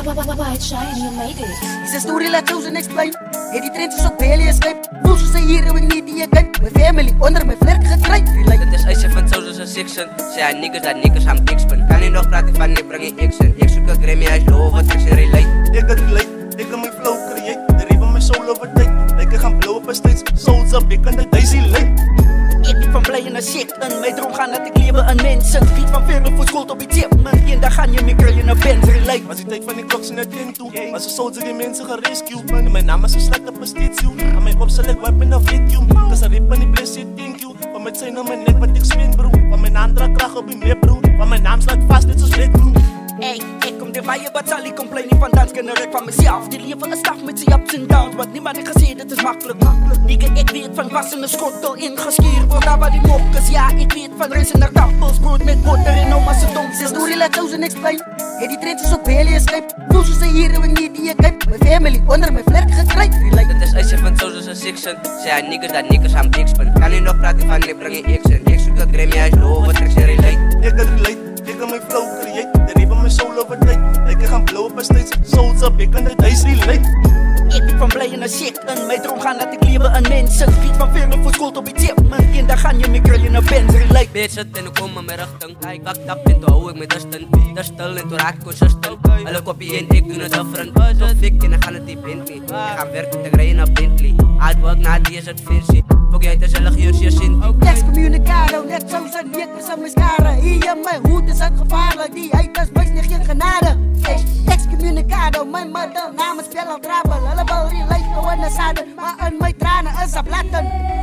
White shine, you made it. Is a story laat chosen explain. Het die trends is op Bailey escape. Voel soos sy hier, ek nie die ek kyk. My family onder my vlerk gekry. Dit is eise van Souls as 6 Sê hy niggas dat niggas gaan bigspin. Kan nie nog praat van nie, bring die action. Ek soek 'n Grammy, hy is low, wat ek sê relate. Ek kan relate, ek kan my flow create. De rip van my soul over tyd. Like ek gaan blow op 'n stage. Souls up, ek kan die daisy light. Ik ben van blij en een shit en mijn droom gaan dat ik leven aan mensen. Piet van verder voor school op iets tip. Maar eendag gaan je me krijgen een band relate. Was die tijd van die kloks in het tent toe. Was een soldier die mensen gerescue. En mijn naam is een slecht op een steeds you. Aan mijn opselect weapon of hit you. Cause I rip on die bless it, thank you. Van met zijn op mijn nek wat ik spin bro. Van mijn andere kracht op die map bro. Van mijn naam staat vast net zoals red bro. Ey, ik kom erbij, je wat zal ik complaining van dans kunnen rek van mezelf. Die leven is staf met zijn ups en downs. Wat niemand heeft gezien, dit is makkelijk. Nigga, ik weet van was in een schottel ingeskeerd. Wordt daar waar die mokkers, ja, ik weet van racen naar tappels. Brood met boter en oma ze dom. Is a story laat chosen explain. Het die trends is op Bailey escape. Voel soos sy hier, ek nie die ek kyk. My family onder my vlerk gekry. Dit is eise van Souls as 6 Sê hy niggas dat niggas gaan bigspin. Kan nie nog praat van nie, bring die action. Ek soek 'n Grammy, hy is low, wat ek sê relate. Ek kan relate, ek kan my flow create. De rip van my soul over tyd. Like ek gaan blow op 'n stage. Souls up, ek kan die daisy relate. Ik ben van blij en een shit en mijn droom gaan dat ik leven aan mensen. Piet van verder voor school op iets tip. Maar eendag gaan je me krijgen een band relate. Bitch, het en ik kom aan mijn richting. Ik fucked up en toen hou ik me Dustin. Dustin en toen raak ik consistent. Alle kopie en ik doe het different. Zo fik en dan gaan het die Bentley. Ik ga werken, ik rij naar Bentley. Hard work na die is het fancy. Fok jij te zellig uurtje zin. Excommunicado, net zo zijn niks aan mijn skaren. Hier mijn hoed is uitgevaarlijk. Die haters wees niet geen genade. Excommunicado, mijn moeder namen spel al trappen. Allemaal relate, gewoon een zaden. Maar in mijn tranen is op laten.